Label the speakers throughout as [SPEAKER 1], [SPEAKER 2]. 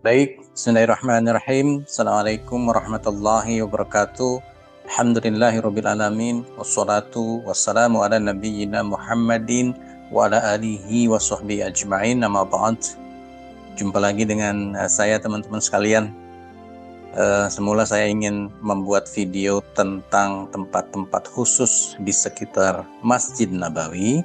[SPEAKER 1] Baik, bismillahirrahmanirrahim. Assalamualaikum warahmatullahi wabarakatuh. Alhamdulillahirrabbilalamin. Wassalatu wassalamu ala nabiyyina Muhammadin wa ala alihi wa sahbihi ajma'in. Nama ba'd. Jumpa lagi dengan saya teman-teman sekalian. Semula saya ingin membuat video tentang tempat-tempat khusus di sekitar Masjid Nabawi.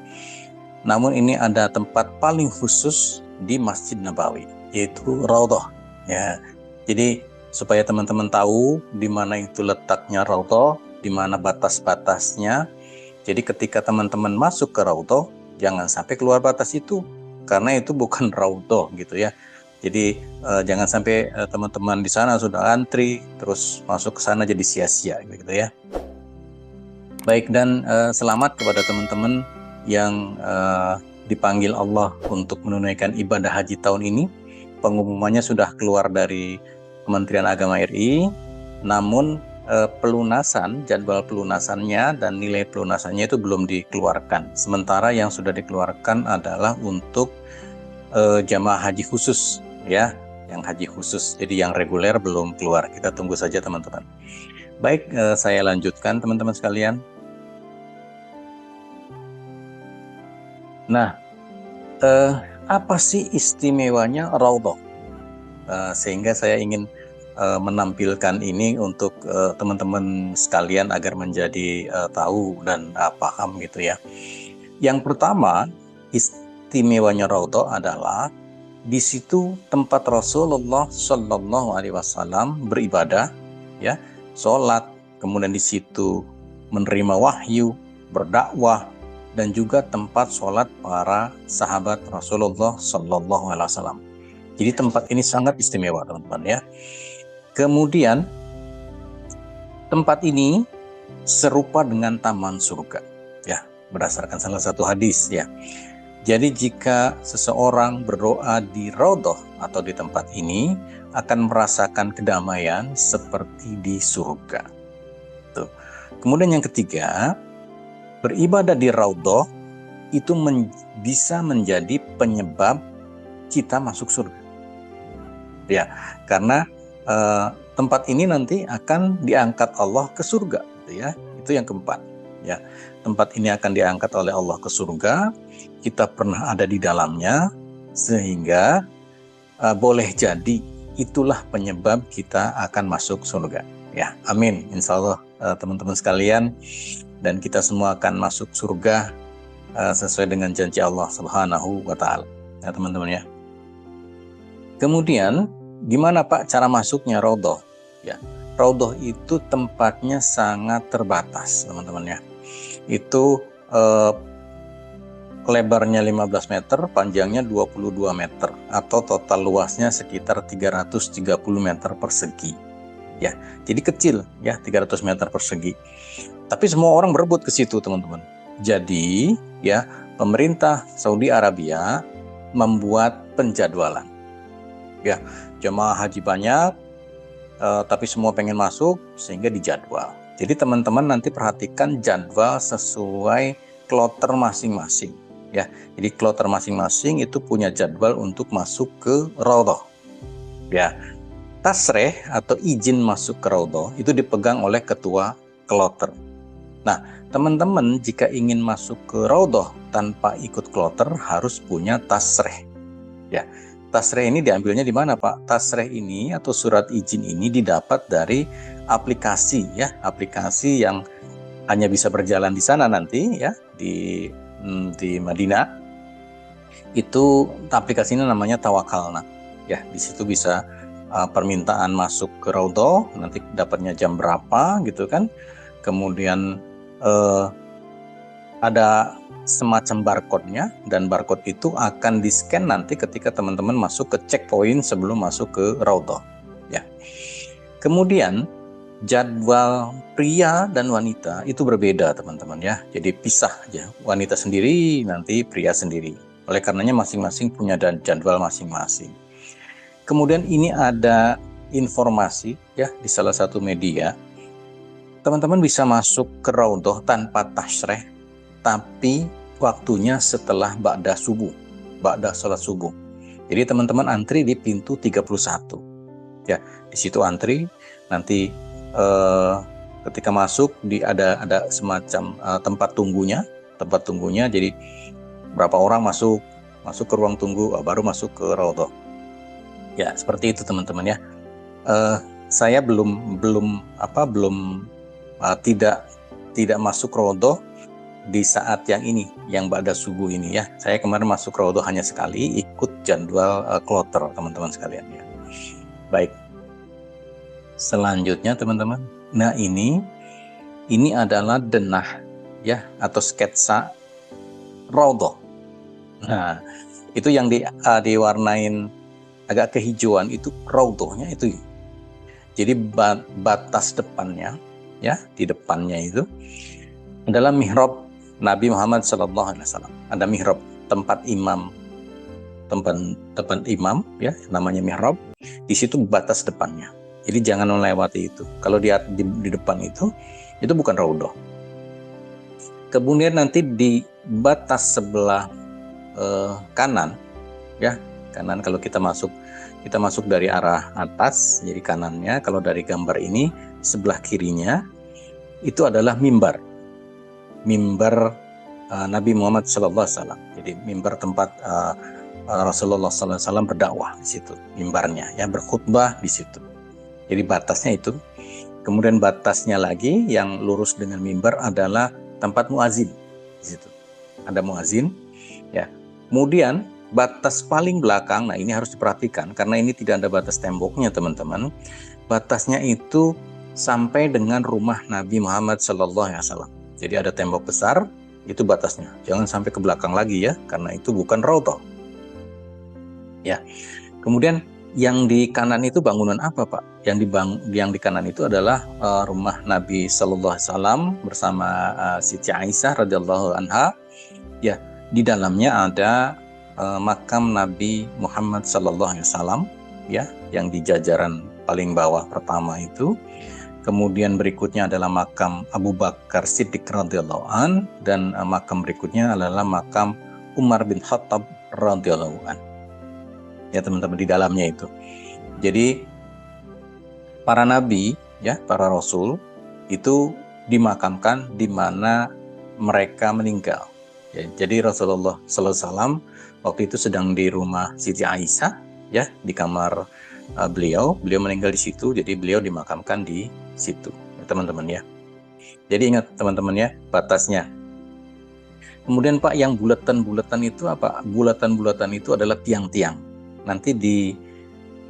[SPEAKER 1] Namun ini ada tempat paling khusus di Masjid Nabawi, yaitu Raudhah. Ya, jadi supaya teman-teman tahu di mana itu letaknya Raudhah, di mana batas-batasnya. Jadi ketika teman-teman masuk ke Raudhah, jangan sampai keluar batas itu, karena itu bukan Raudhah gitu ya. Jadi jangan sampai teman-teman di sana sudah antri terus masuk ke sana jadi sia-sia gitu ya. Baik, dan selamat kepada teman-teman yang dipanggil Allah untuk menunaikan ibadah haji tahun ini. Pengumumannya sudah keluar dari Kementerian Agama RI, namun pelunasan, jadwal pelunasannya dan nilai pelunasannya itu belum dikeluarkan. Sementara yang sudah dikeluarkan adalah untuk jamaah haji khusus, ya, yang haji khusus. Jadi yang reguler belum keluar. Kita tunggu saja teman-teman. Baik, saya lanjutkan teman-teman sekalian. Nah, apa sih istimewanya Raudhah? Sehingga saya ingin menampilkan ini untuk teman-teman sekalian agar menjadi tahu dan paham gitu ya. Yang pertama, istimewanya Raudhah adalah di situ tempat Rasulullah Shallallahu Alaihi Wasallam beribadah, ya, sholat, kemudian di situ menerima wahyu, berdakwah, dan juga tempat sholat para sahabat Rasulullah Sallallahu Alaihi Wasallam. Jadi tempat ini sangat istimewa teman-teman ya. Kemudian tempat ini serupa dengan taman surga ya, berdasarkan salah satu hadis ya. Jadi jika seseorang berdoa di Raudhah atau di tempat ini akan merasakan kedamaian seperti di surga. Tuh. Kemudian yang ketiga, beribadah di Raudhah itu bisa menjadi penyebab kita masuk surga. Ya, karena tempat ini nanti akan diangkat Allah ke surga, gitu ya. Itu yang keempat. Ya, tempat ini akan diangkat oleh Allah ke surga. Kita pernah ada di dalamnya, sehingga boleh jadi itulah penyebab kita akan masuk surga. Ya, amin. Insya Allah teman-teman sekalian. Dan kita semua akan masuk surga sesuai dengan janji Allah Subhanahu wa Ta'ala. Ya, teman-teman ya. Kemudian, gimana Pak cara masuknya Raudhah? Ya, Raudhah itu tempatnya sangat terbatas, teman-teman ya. Itu lebarnya 15 meter, panjangnya 22 meter, atau total luasnya sekitar 330 meter persegi. Ya, jadi kecil ya, 300 meter persegi. Tapi semua orang berebut ke situ, teman-teman. Jadi, ya, pemerintah Saudi Arabia membuat penjadwalan. Ya, jemaah haji banyak, tapi semua pengen masuk, sehingga dijadwal. Jadi teman-teman nanti perhatikan jadwal sesuai kloter masing-masing. Ya, jadi kloter masing-masing itu punya jadwal untuk masuk ke Raudhah. Ya, tasreh atau izin masuk ke Raudhah itu dipegang oleh ketua kloter. Nah, teman-teman jika ingin masuk ke Raudhah tanpa ikut kloter harus punya tasreh. Ya, tasreh ini diambilnya di mana Pak? Tasreh ini atau surat izin ini didapat dari aplikasi ya, aplikasi yang hanya bisa berjalan di sana nanti ya, di Madinah. Itu aplikasinya namanya Tawakalna. Ya, di situ bisa permintaan masuk ke Raudhah, nanti dapatnya jam berapa gitu kan. Kemudian ada semacam barcode-nya, dan barcode itu akan di-scan nanti ketika teman-teman masuk ke checkpoint sebelum masuk ke Raudhah. Ya. Kemudian jadwal pria dan wanita itu berbeda teman-teman ya. Jadi pisah aja, wanita sendiri, nanti pria sendiri. Oleh karenanya masing-masing punya jadwal masing-masing. Kemudian ini ada informasi ya di salah satu media. Teman-teman bisa masuk ke Raudhah tanpa tasreh, tapi waktunya setelah ba'da subuh, ba'da sholat subuh. Jadi teman-teman antri di pintu 31. Ya, di situ antri, nanti ketika masuk ada semacam tempat tunggunya. Jadi berapa orang masuk ke ruang tunggu, baru masuk ke Raudhah. Ya, seperti itu teman-teman ya. Saya tidak masuk Raudhah di saat yang ini, yang ba'da subuh ini ya. Saya kemarin masuk Raudhah hanya sekali, ikut jadwal kloter teman-teman sekalian ya. Baik. Selanjutnya teman-teman. Nah, ini adalah denah ya, atau sketsa Raudhah. Nah, itu yang diwarnain agak kehijauan itu Raudhahnya itu. Jadi batas depannya ya, di depannya itu adalah mihrab Nabi Muhammad SAW. Ada mihrab, tempat imam ya, namanya mihrab. Di situ batas depannya. Jadi jangan melewati itu. Kalau di depan itu bukan Raudhah. Kemudian nanti di batas sebelah kanan ya, kanan kalau kita masuk dari arah atas, jadi kanannya. Kalau dari gambar ini sebelah kirinya itu adalah mimbar Nabi Muhammad SAW. Jadi mimbar tempat Rasulullah SAW berdakwah di situ, mimbarnya ya, berkhutbah di situ. Jadi batasnya itu. Kemudian batasnya lagi yang lurus dengan mimbar adalah tempat muazin di situ. Ada muazin ya. Kemudian batas paling belakang, nah ini harus diperhatikan karena ini tidak ada batas temboknya teman-teman. Batasnya itu sampai dengan rumah Nabi Muhammad SAW. Jadi ada tembok besar, itu batasnya. Jangan sampai ke belakang lagi ya, karena itu bukan Raudhah. Ya. Kemudian yang di kanan itu bangunan apa Pak? Yang di kanan itu adalah rumah Nabi SAW bersama Siti Aisyah radhiyallahu anha. Ya, di dalamnya ada makam Nabi Muhammad SAW ya, yang di jajaran paling bawah pertama itu. Kemudian berikutnya adalah makam Abu Bakar Siddiq radhiyallahu an, dan makam berikutnya adalah makam Umar bin Khattab radhiyallahu an. Ya teman-teman, di dalamnya itu. Jadi para nabi ya, para rasul itu dimakamkan di mana mereka meninggal. Ya, jadi Rasulullah SAW waktu itu sedang di rumah Siti Aisyah ya, di kamar beliau meninggal di situ, jadi beliau dimakamkan di situ ya, teman-teman ya. Jadi ingat teman-teman ya, batasnya. Kemudian Pak, yang bulatan-bulatan itu apa? Bulatan-bulatan itu adalah tiang-tiang. Nanti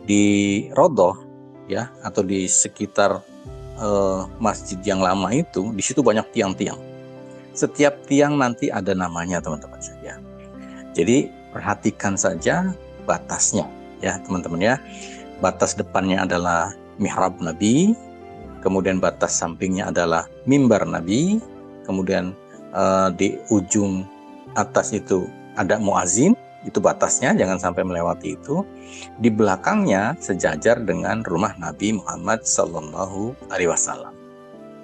[SPEAKER 1] di Raudhah ya, atau di sekitar masjid yang lama itu, di situ banyak tiang-tiang. Setiap tiang nanti ada namanya teman-teman saja. Jadi perhatikan saja batasnya ya teman-teman ya. Batas depannya adalah mihrab Nabi, kemudian batas sampingnya adalah mimbar Nabi, kemudian di ujung atas itu ada muazin, itu batasnya, jangan sampai melewati itu. Di belakangnya sejajar dengan rumah Nabi Muhammad SAW.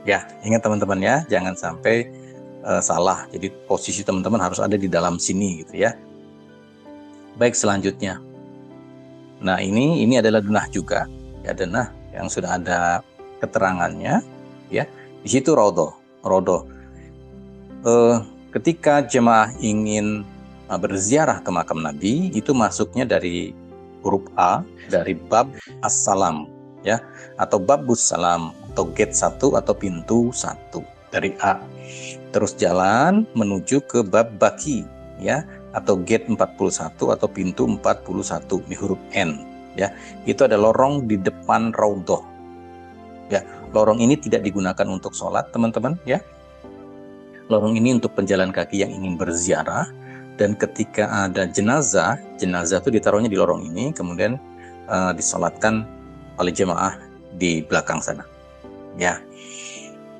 [SPEAKER 1] Ya, ingat teman-teman ya, jangan sampai salah. Jadi posisi teman-teman harus ada di dalam sini gitu ya. Baik, selanjutnya. Nah, ini adalah denah juga. Ya, denah yang sudah ada keterangannya ya. Di situ Raudhah. Ketika jemaah ingin berziarah ke makam Nabi, itu masuknya dari huruf A, dari bab as-salam ya, atau babus salam, atau gate 1 atau pintu 1 dari A. Terus jalan menuju ke bab baki ya, atau gate 41 atau pintu 41 di huruf N ya. Itu ada lorong di depan Raudhah. Ya, lorong ini tidak digunakan untuk sholat teman-teman ya. Lorong ini untuk penjalan kaki yang ingin berziarah, dan ketika ada jenazah itu ditaruhnya di lorong ini, kemudian disolatkan oleh jemaah di belakang sana. Ya.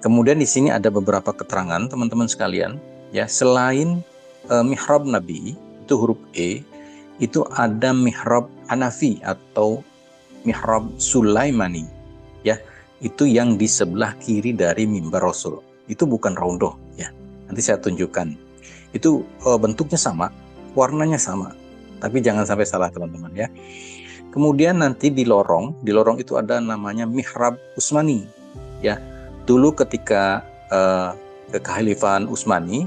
[SPEAKER 1] Kemudian di sini ada beberapa keterangan teman-teman sekalian ya, selain mihrab Nabi itu huruf E, itu ada mihrab Hanafi atau mihrab Sulaimani ya, itu yang di sebelah kiri dari mimbar Rasul. Itu bukan Raudhah ya. Nanti saya tunjukkan. Itu bentuknya sama, warnanya sama, tapi jangan sampai salah teman-teman ya. Kemudian nanti di lorong itu ada namanya mihrab Utsmani. Ya, dulu ketika kekhalifahan Utsmani,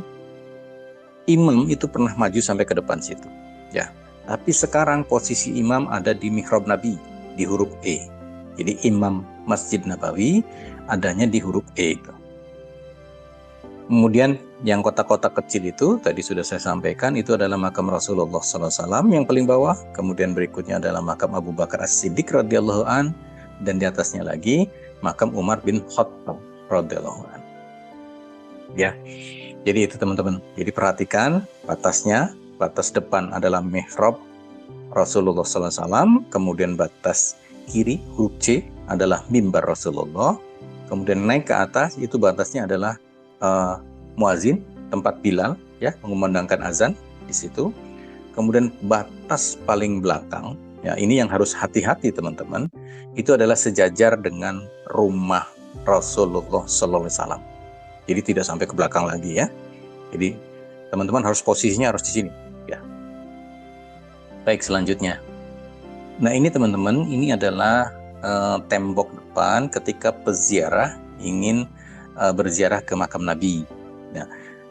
[SPEAKER 1] imam itu pernah maju sampai ke depan situ. Ya, tapi sekarang posisi imam ada di mihrab Nabi di huruf E. Jadi imam Masjid Nabawi adanya di huruf E itu. Kemudian yang kotak-kotak kecil itu tadi sudah saya sampaikan, itu adalah makam Rasulullah SAW yang paling bawah. Kemudian berikutnya adalah makam Abu Bakar As-Siddiq radhiyallahu an, dan di atasnya lagi makam Umar bin Khattab radhiyallahu an. Ya, jadi itu teman-teman. Jadi perhatikan batasnya. Batas depan adalah mihrab Rasulullah SAW. Kemudian batas kiri huruf C adalah mimbar Rasulullah. Kemudian naik ke atas itu batasnya adalah muazin, tempat Bilal ya mengumandangkan azan di situ. Kemudian batas paling belakang ya, ini yang harus hati-hati teman-teman, itu adalah sejajar dengan rumah Rasulullah sallallahu alaihi wasallam. Jadi tidak sampai ke belakang lagi ya. Jadi teman-teman harus posisinya harus di sini ya. Baik, selanjutnya. Nah, ini teman-teman, ini adalah tembok depan ketika peziarah ingin berziarah ke makam Nabi. Nah,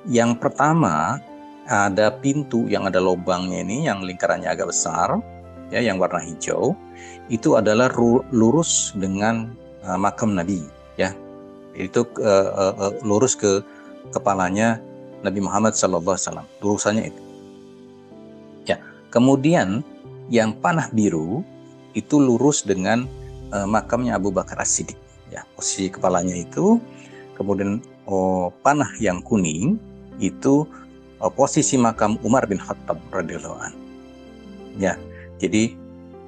[SPEAKER 1] yang pertama ada pintu yang ada lubangnya ini, yang lingkarannya agak besar, ya, yang warna hijau. Itu adalah lurus dengan makam Nabi, ya. Itu lurus ke kepalanya Nabi Muhammad SAW. Lurusannya itu. Ya. Kemudian yang panah biru itu lurus dengan makamnya Abu Bakar As-Siddiq. Ya, posisi kepalanya itu. Kemudian panah yang kuning itu posisi makam Umar bin Khattab radhiyallahu an. Ya, jadi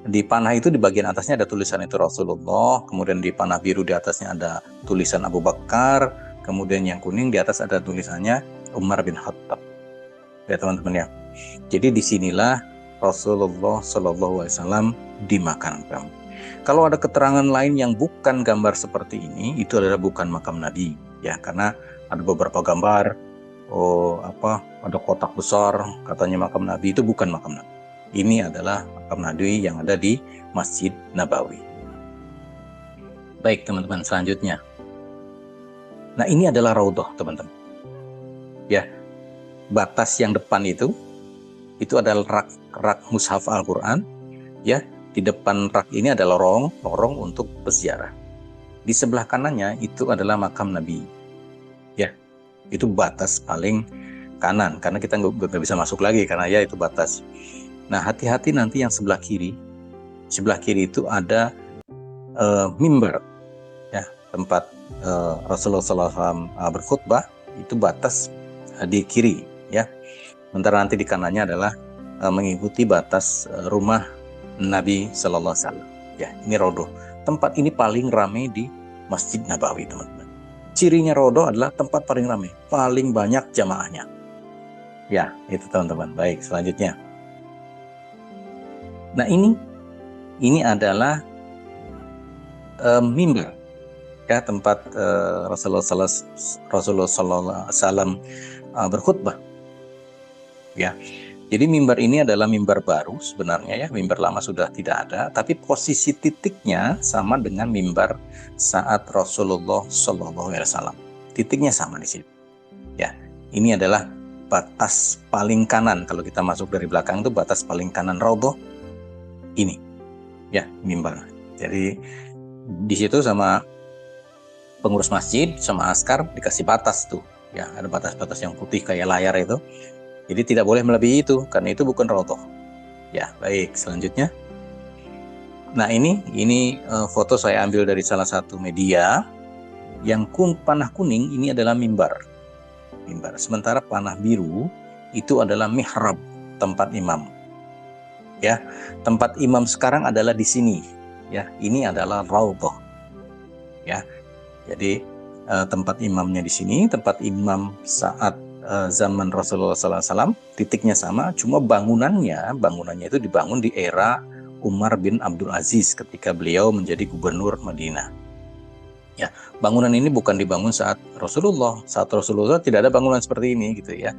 [SPEAKER 1] di panah itu di bagian atasnya ada tulisan itu Rasulullah, kemudian di panah biru di atasnya ada tulisan Abu Bakar, kemudian yang kuning di atas ada tulisannya Umar bin Khattab. Ya teman-teman ya. Jadi disinilah Rasulullah Shallallahu Alaihi Wasallam dimakamkan. Kalau ada keterangan lain yang bukan gambar seperti ini, itu adalah bukan makam Nabi, ya, karena ada beberapa gambar, ada kotak besar, katanya makam Nabi, itu bukan makam Nabi. Ini adalah makam Nabi yang ada di Masjid Nabawi. Baik teman-teman, selanjutnya. Nah, ini adalah raudhah teman-teman. Ya, batas yang depan itu adalah rak mushaf Al-Quran, ya. Di depan rak ini ada lorong untuk peziarah. Di sebelah kanannya itu adalah makam Nabi. Ya, itu batas paling kanan karena kita nggak bisa masuk lagi karena ya itu batas. Nah, hati-hati nanti yang sebelah kiri. Sebelah kiri itu ada mimbar, ya, tempat Rasulullah SAW berkhutbah. Itu batas di kiri, ya. Sementara nanti di kanannya adalah mengikuti batas rumah Nabi Sallallahu Alaihi Wasallam. Ya, ini raudhah. Tempat ini paling ramai di Masjid Nabawi, teman-teman. Cirinya raudhah adalah tempat paling ramai, paling banyak jamaahnya. Ya, itu teman-teman. Baik, selanjutnya. Nah, ini adalah mimbar, ya, tempat Rasulullah Sallallahu Alaihi Wasallam berkhutbah. Ya. Jadi mimbar ini adalah mimbar baru sebenarnya, ya, mimbar lama sudah tidak ada, tapi posisi titiknya sama dengan mimbar saat Rasulullah Shallallahu Alaihi Wasallam. Titiknya sama di sini. Ya, ini adalah batas paling kanan kalau kita masuk dari belakang itu batas paling kanan raudhah ini, ya, mimbar. Jadi di situ sama pengurus masjid sama askar dikasih batas tuh, ya, ada batas-batas yang putih kayak layar itu. Jadi tidak boleh melebihi itu, karena itu bukan raudhah. Ya, baik, selanjutnya. Nah, ini foto saya ambil dari salah satu media. Yang panah kuning ini adalah mimbar. Sementara panah biru itu adalah mihrab, tempat imam. Ya, tempat imam sekarang adalah di sini. Ya, ini adalah raudhah. Ya, jadi tempat imamnya di sini, tempat imam saat zaman Rasulullah SAW, titiknya sama, cuma bangunannya itu dibangun di era Umar bin Abdul Aziz ketika beliau menjadi gubernur Madinah. Ya, bangunan ini bukan dibangun saat Rasulullah tidak ada bangunan seperti ini gitu ya.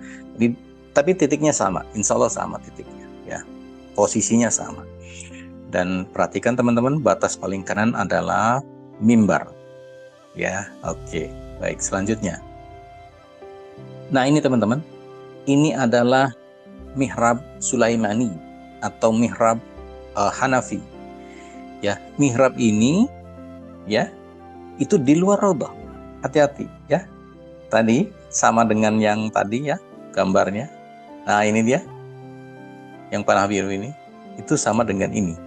[SPEAKER 1] Tapi titiknya sama, insya Allah sama titiknya. Ya, posisinya sama. Dan perhatikan teman-teman, batas paling kanan adalah mimbar. Ya, oke. Baik, selanjutnya. Nah, ini teman-teman, ini adalah mihrab Sulaimani atau mihrab Hanafi. Ya, mihrab ini ya, itu di luar raudhah. Hati-hati ya. Tadi sama dengan yang tadi ya, gambarnya. Nah, ini dia. Yang panah biru ini itu sama dengan ini.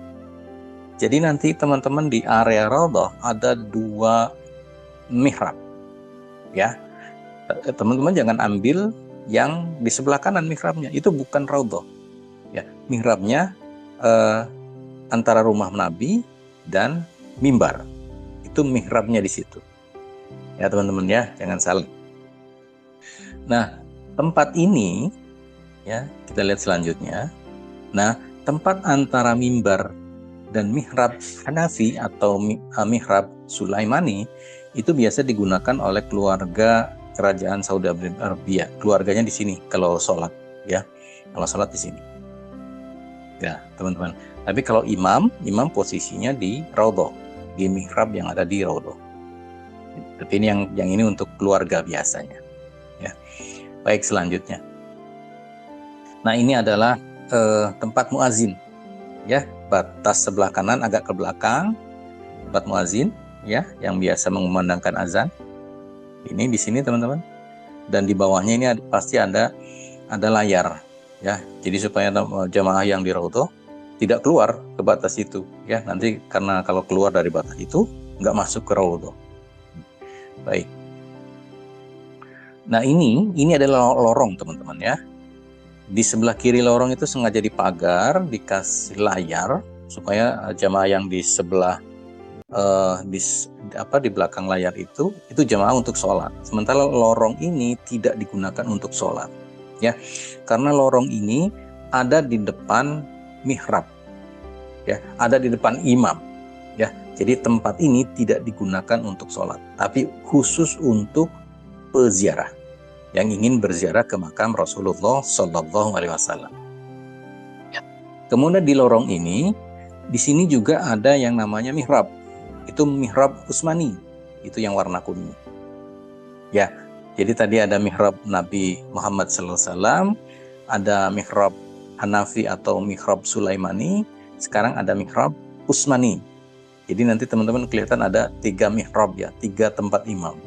[SPEAKER 1] Jadi nanti teman-teman di area raudhah ada 2 mihrab. Ya. Teman-teman jangan ambil yang di sebelah kanan mihrabnya, itu bukan raudhah. Ya, mihrabnya antara rumah Nabi dan mimbar. Itu mihrabnya di situ. Ya, teman-teman ya, jangan salah. Nah, tempat ini ya, kita lihat selanjutnya. Nah, tempat antara mimbar dan mihrab Hanafi atau mihrab Sulaimani itu biasa digunakan oleh keluarga kerajaan Saudi Arabia. Keluarganya di sini kalau sholat ya. Kalau sholat di sini. Ya, teman-teman. Tapi kalau imam posisinya di raudhah, di mihrab yang ada di raudhah. Tapi ini yang ini untuk keluarga biasanya. Ya. Baik, selanjutnya. Nah, ini adalah tempat muazin. Ya, batas sebelah kanan agak ke belakang, tempat muazin ya, yang biasa mengumandangkan azan. Ini di sini teman-teman. Dan di bawahnya ini pasti ada layar ya. Jadi supaya jamaah yang di raudhah tidak keluar ke batas itu ya. Nanti karena kalau keluar dari batas itu nggak masuk ke raudhah. Baik. Nah, ini adalah lorong teman-teman ya. Di sebelah kiri lorong itu sengaja dipagar, dikasih layar supaya jamaah yang di sebelah di belakang layar itu jamaah untuk sholat. Sementara lorong ini tidak digunakan untuk sholat, ya, karena lorong ini ada di depan mihrab, ya, ada di depan imam, ya. Jadi tempat ini tidak digunakan untuk sholat, tapi khusus untuk peziarah yang ingin berziarah ke makam Rasulullah Shallallahu Alaihi Wasallam. Kemudian di lorong ini, di sini juga ada yang namanya mihrab. Itu mihrab Utsmani, itu yang warna kuning. Ya, jadi tadi ada mihrab Nabi Muhammad Sallallahu Alaihi Wasallam, ada mihrab Hanafi atau mihrab Sulaimani, sekarang ada mihrab Utsmani. Jadi nanti teman-teman kelihatan ada 3 mihrab ya, 3 tempat imam.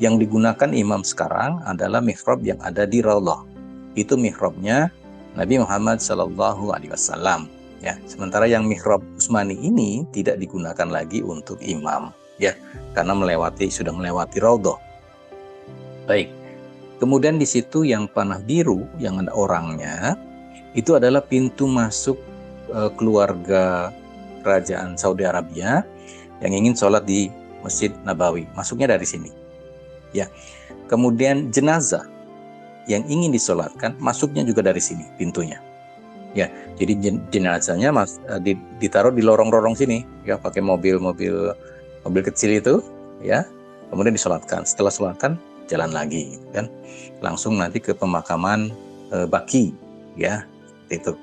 [SPEAKER 1] Yang digunakan imam sekarang adalah mihrab yang ada di raudhah. Itu mihrabnya Nabi Muhammad Sallallahu Alaihi Wasallam. Ya, sementara yang mihrab Utsmani ini tidak digunakan lagi untuk imam, ya, karena sudah melewati raudhah. Baik. Kemudian di situ yang panah biru yang ada orangnya itu adalah pintu masuk keluarga kerajaan Saudi Arabia yang ingin sholat di Masjid Nabawi. Masuknya dari sini. Ya. Kemudian jenazah yang ingin disolatkan masuknya juga dari sini pintunya. Ya, jadi jenazahnya ditaruh di lorong-lorong sini ya, pakai mobil kecil itu ya. Kemudian disolatkan. Setelah solatkan jalan lagi kan. Langsung nanti ke pemakaman Baqi ya, itu.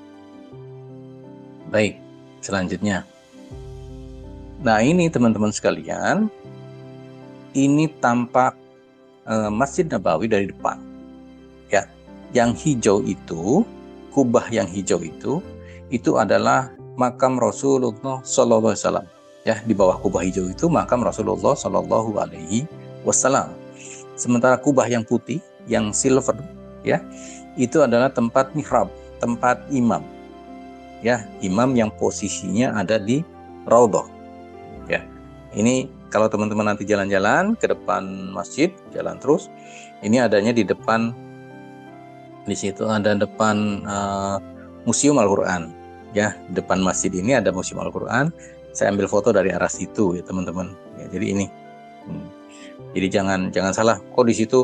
[SPEAKER 1] Baik, selanjutnya. Nah, ini teman-teman sekalian, ini tampak Masjid Nabawi dari depan. Ya, yang hijau itu, kubah yang hijau itu adalah makam Rasulullah Sallallahu Alaihi Wasallam. Ya, di bawah kubah hijau itu makam Rasulullah Sallallahu Alaihi Wasallam. Sementara kubah yang putih, yang silver, ya, itu adalah tempat mihrab, tempat imam. Ya, imam yang posisinya ada di raudhah. Ya, ini kalau teman-teman nanti jalan-jalan ke depan masjid, jalan terus, ini adanya di depan. Di situ ada depan Museum Al-Quran. Ya, depan masjid ini ada Museum Al-Quran. Saya ambil foto dari arah situ ya teman-teman. Ya, jadi ini. Jadi jangan salah. Kok di situ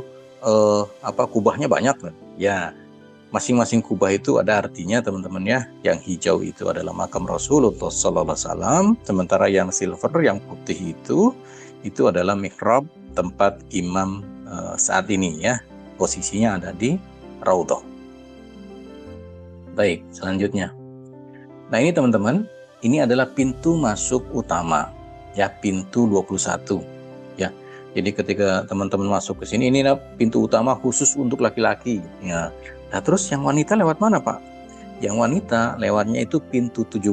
[SPEAKER 1] kubahnya banyak kan? Ya, masing-masing kubah itu ada artinya teman-teman ya. Yang hijau itu adalah makam Rasulullah Sallallahu Alaihi Wasallam. Sementara yang silver, yang putih itu adalah mihrab, tempat imam saat ini ya. Posisinya ada di raudhah. Baik, selanjutnya. Nah ini teman-teman, ini adalah pintu masuk utama, ya, pintu 21. Ya, jadi ketika teman-teman masuk ke sini, ini pintu utama khusus untuk laki-laki. Ya. Nah terus yang wanita lewat mana Pak? Yang wanita lewatnya itu pintu 17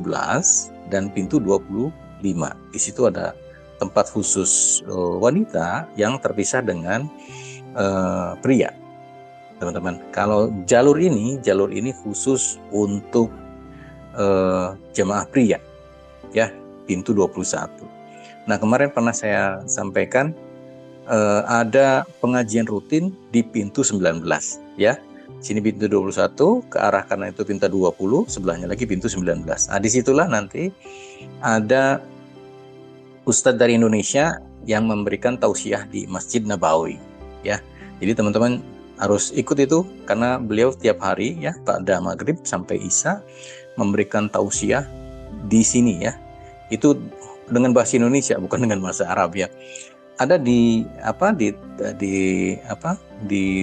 [SPEAKER 1] dan pintu 25. Di situ ada tempat khusus wanita yang terpisah dengan pria. Teman-teman, kalau jalur ini khusus untuk jemaah pria, ya, pintu 21. Nah, kemarin pernah saya sampaikan ada pengajian rutin di pintu 19, ya. Sini pintu 21, ke arah kanan itu pintu 20, sebelahnya lagi pintu 19. Nah, disitulah nanti ada Ustadz dari Indonesia yang memberikan tausiah di Masjid Nabawi, ya. Jadi teman-teman harus ikut itu karena beliau tiap hari, ya, pada maghrib sampai isya memberikan tausiah di sini, ya. Itu dengan bahasa Indonesia, bukan dengan bahasa Arab, ya. Ada di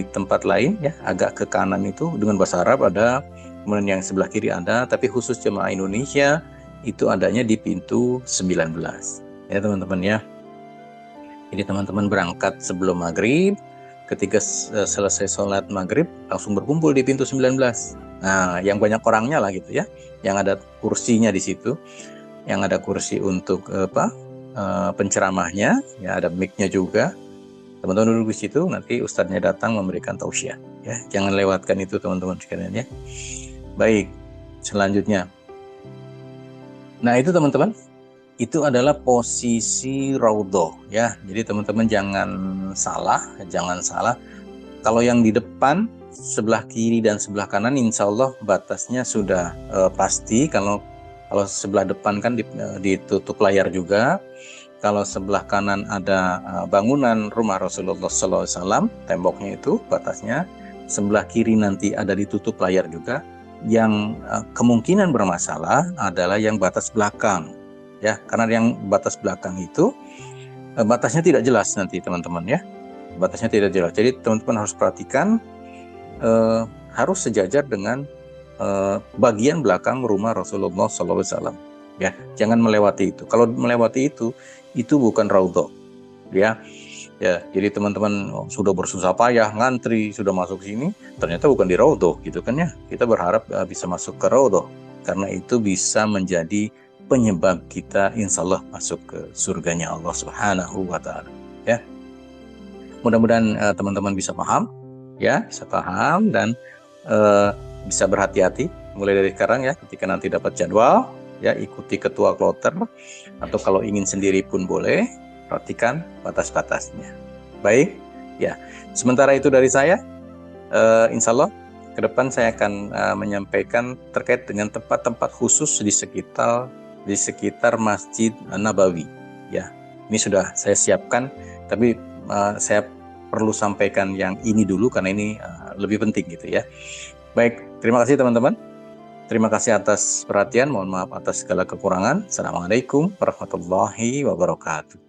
[SPEAKER 1] tempat lain, ya, agak ke kanan itu dengan bahasa Arab ada, kemudian yang sebelah kiri ada, tapi khusus jemaah Indonesia itu adanya di pintu 19, ya teman-teman, ya. Jadi teman-teman berangkat sebelum maghrib, ketika selesai sholat maghrib langsung berkumpul di pintu 19. Nah, yang banyak orangnya lah gitu, ya, yang ada kursinya di situ, yang ada kursi untuk penceramahnya, ya, ada mic-nya juga. Teman-teman duduk di situ, nanti ustadznya datang memberikan tausiah, ya. Jangan lewatkan itu teman-teman sekalian, ya. Baik, selanjutnya. Nah, itu teman-teman, itu adalah posisi raudhah, ya. Jadi teman-teman jangan salah. Kalau yang di depan, sebelah kiri dan sebelah kanan, insya Allah batasnya sudah pasti. Kalau sebelah depan kan ditutup layar juga. Kalau sebelah kanan ada bangunan rumah Rasulullah SAW, temboknya itu batasnya. Sebelah kiri nanti ada ditutup layar juga. Yang kemungkinan bermasalah adalah yang batas belakang, ya, karena yang batas belakang itu batasnya tidak jelas nanti teman-teman, ya. Batasnya tidak jelas. Jadi teman-teman harus perhatikan, harus sejajar dengan bagian belakang rumah Rasulullah SAW, ya. Jangan melewati itu. Kalau melewati itu bukan raudhah, ya. Ya, jadi teman-teman sudah bersusah payah ngantri, sudah masuk sini, ternyata bukan di raudhah, gitu kan, ya. Kita berharap bisa masuk ke raudhah, karena itu bisa menjadi penyebab kita insya Allah masuk ke surganya Allah Subhanahu wa Ta'ala, ya. Mudah-mudahan teman-teman bisa paham, ya, dan bisa berhati-hati mulai dari sekarang, ya. Ketika nanti dapat jadwal, ya, ikuti ketua kloter, atau kalau ingin sendiri pun boleh. Perhatikan batas-batasnya. Baik, ya. Sementara itu dari saya, insya Allah ke depan saya akan menyampaikan terkait dengan tempat-tempat khusus di sekitar Masjid Nabawi, ya. Ini sudah saya siapkan, tapi saya perlu sampaikan yang ini dulu karena ini lebih penting, gitu, ya. Baik, terima kasih teman-teman. Terima kasih atas perhatian. Mohon maaf atas segala kekurangan. Assalamualaikum warahmatullahi wabarakatuh.